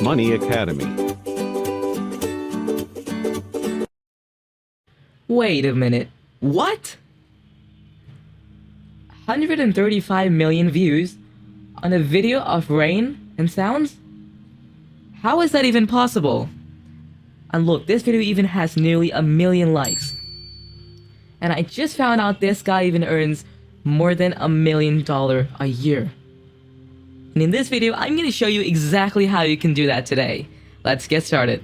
Money Academy. Wait a minute. What? 135 million views on a video of rain and sounds? How is that even possible? And look, this video even has nearly 1 million likes. And I just found out this guy even earns more than $1 million a year. And in this video, I'm going to show you exactly how you can do that today. Let's get started.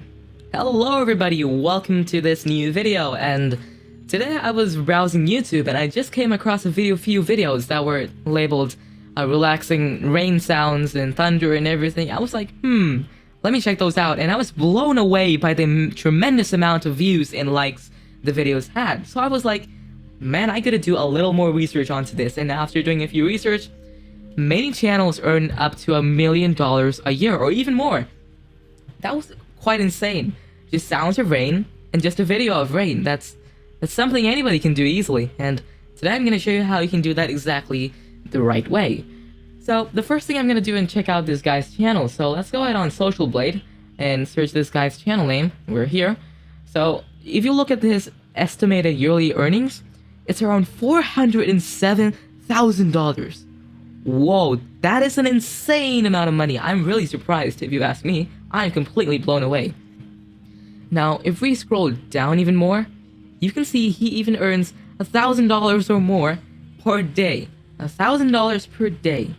Hello everybody, welcome to this new video, and today I was browsing YouTube and I just came across a few videos that were labeled relaxing rain sounds and thunder and everything. I was like, let me check those out, and I was blown away by the tremendous amount of views and likes the videos had. So I was like, man, I gotta do a little more research onto this, and after doing a few research, many channels earn up to $1 million a year or even more. That was quite insane. Just sounds of rain and just a video of rain. That's something anybody can do easily, and today I'm gonna show you how you can do that exactly the right way. So the first thing I'm gonna do is check out this guy's channel. So let's go ahead on Social Blade and search this guy's channel name. We're here. So if you look at his estimated yearly earnings, it's around $407,000. Whoa, that is an insane amount of money. I'm really surprised, if you ask me. I'm completely blown away. Now, if we scroll down even more, you can see he even earns $1,000 or more per day. $1,000 per day.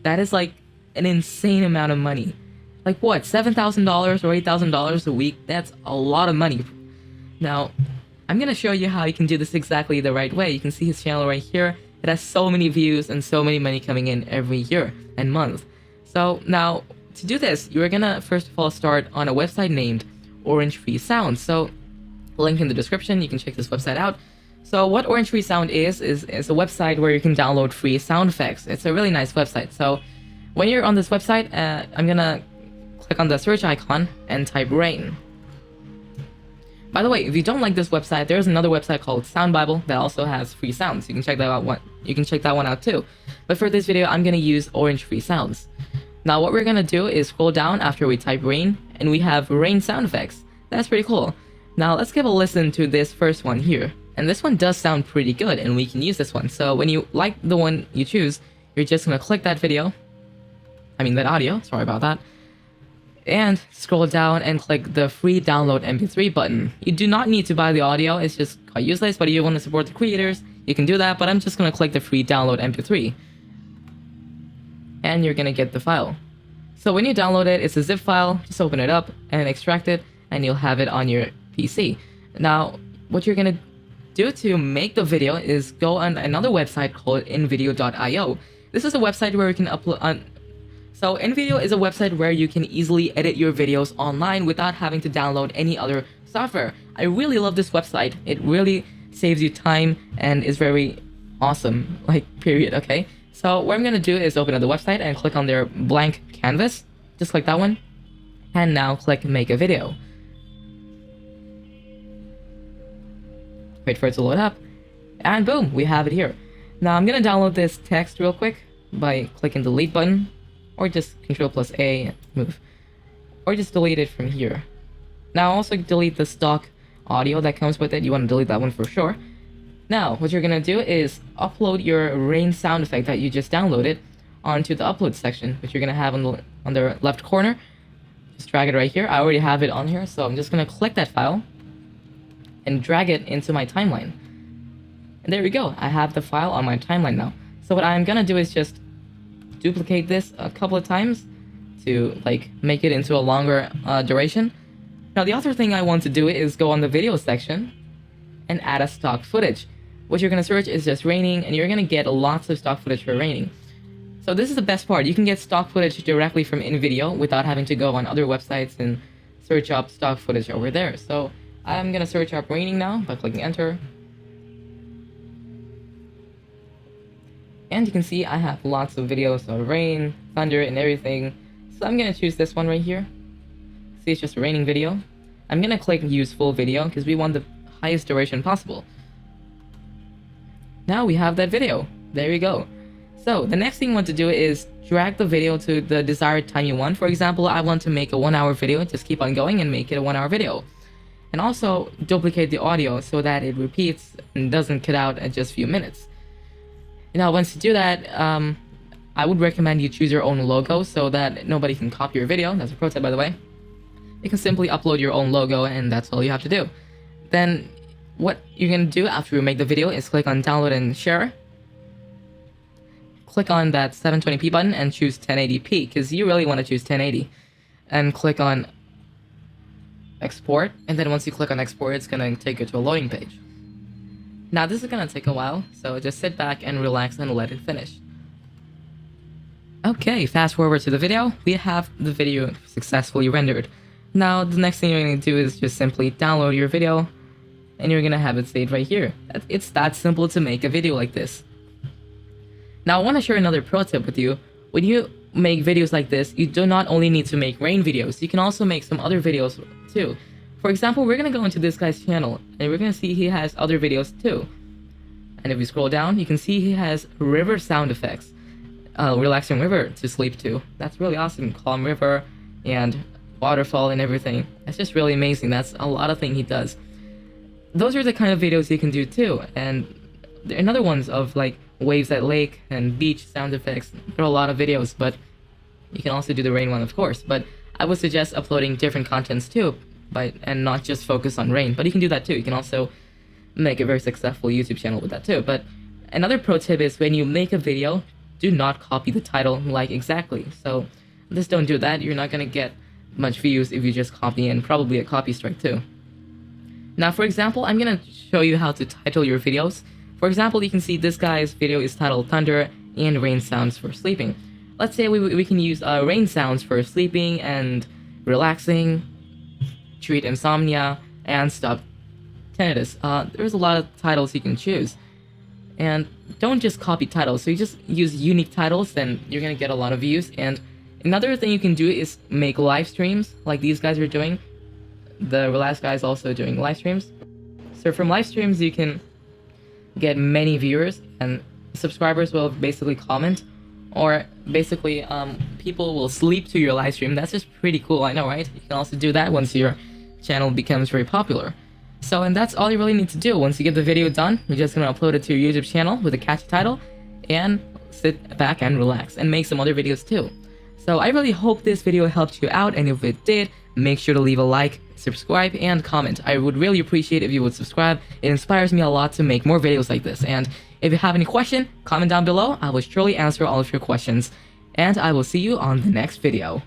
That is like an insane amount of money. Like what, $7,000 or $8,000 a week? That's a lot of money. Now, I'm gonna show you how you can do this exactly the right way. You can see his channel right here. It has so many views and so many money coming in every year and month. So now, to do this, you're gonna first of all start on a website named Orange Free Sound. So, link in the description, you can check this website out. So what Orange Free Sound is a website where you can download free sound effects. It's a really nice website. So when you're on this website, I'm gonna click on the search icon and type rain. By the way, if you don't like this website, there's another website called Sound Bible that also has free sounds. You can check that out. You can check that one out too. But for this video, I'm gonna use Orange Free Sounds. Now, what we're gonna do is scroll down after we type rain, and we have rain sound effects. That's pretty cool. Now, let's give a listen to this first one here. And this one does sound pretty good, and we can use this one. So when you like the one you choose, you're just gonna click that audio. Sorry about that. And scroll down and click the free download MP3 button. You do not need to buy the audio, it's just quite useless, but if you want to support the creators, you can do that, but I'm just going to click the free download MP3. And you're going to get the file. So when you download it, it's a zip file, just open it up and extract it, and you'll have it on your PC. Now, what you're going to do to make the video is go on another website called invideo.io. This is a website where you can upload... So InVideo is a website where you can easily edit your videos online without having to download any other software. I really love this website. It really saves you time and is very awesome, like, period, okay? So what I'm gonna do is open up the website and click on their blank canvas. Just click that one. And now click make a video. Wait for it to load up. And boom, we have it here. Now I'm gonna download this text real quick by clicking the delete button. Or just Ctrl+A and move. Or just delete it from here. Now also delete the stock audio that comes with it. You want to delete that one for sure. Now, what you're going to do is upload your rain sound effect that you just downloaded onto the upload section, which you're going to have on the left corner. Just drag it right here. I already have it on here, so I'm just going to click that file and drag it into my timeline. And there we go. I have the file on my timeline now. So what I'm going to do is just duplicate this a couple of times to make it into a longer duration. Now the other thing I want to do is go on the video section and add a stock footage. What you're going to search is just raining, and you're going to get lots of stock footage for raining. So this is the best part. You can get stock footage directly from InVideo without having to go on other websites and search up stock footage over there. So I'm going to search up raining now by clicking enter. And you can see I have lots of videos of rain, thunder, and everything. So I'm going to choose this one right here. See, it's just a raining video. I'm going to click use full video because we want the highest duration possible. Now we have that video. There you go. So the next thing you want to do is drag the video to the desired time you want. For example, I want to make a 1-hour video. Just keep on going and make it a 1-hour video. And also duplicate the audio so that it repeats and doesn't cut out at just a few minutes. Now once you do that, I would recommend you choose your own logo so that nobody can copy your video. That's a pro tip, by the way. You can simply upload your own logo and that's all you have to do. Then what you're gonna do after you make the video is click on download and share. Click on that 720p button and choose 1080p because you really want to choose 1080. And click on export, and then once you click on export, it's gonna take you to a loading page. Now this is gonna take a while, so just sit back and relax and let it finish. Okay, fast forward to the video. We have the video successfully rendered. Now the next thing you're gonna do is just simply download your video, and you're gonna have it saved right here. It's that simple to make a video like this. Now I want to share another pro tip with you. When you make videos like this, you do not only need to make rain videos, you can also make some other videos too. For example, we're gonna go into this guy's channel and we're gonna see he has other videos too. And if we scroll down, you can see he has river sound effects, relaxing river to sleep to. That's really awesome. Calm river and waterfall and everything. That's just really amazing. That's a lot of things he does. Those are the kind of videos you can do too. And there are another ones of like waves at lake and beach sound effects. There are a lot of videos, but you can also do the rain one, of course. But I would suggest uploading different contents too, and not just focus on rain. But you can do that too. You can also make a very successful YouTube channel with that too. But another pro tip is when you make a video, do not copy the title like exactly. So just don't do that. You're not gonna get much views if you just copy, and probably a copy strike too. Now, for example, I'm gonna show you how to title your videos. For example, you can see this guy's video is titled Thunder and Rain Sounds for Sleeping. Let's say we can use rain sounds for sleeping and relaxing, treat insomnia, and stop tinnitus. There's a lot of titles you can choose. And don't just copy titles. So you just use unique titles, then you're gonna get a lot of views. And another thing you can do is make live streams like these guys are doing. The last guy is also doing live streams. So from live streams, you can get many viewers, and subscribers will basically comment, or basically people will sleep to your live stream. That's just pretty cool, I know, right? You can also do that once your channel becomes very popular. So, and that's all you really need to do. Once you get the video done, you're just gonna upload it to your YouTube channel with a catchy title, and sit back and relax and make some other videos too. So I really hope this video helped you out, and if it did, make sure to leave a like, subscribe, and comment. I would really appreciate if you would subscribe. It inspires me a lot to make more videos like this. And if you have any question, comment down below. I will surely answer all of your questions. And I will see you on the next video.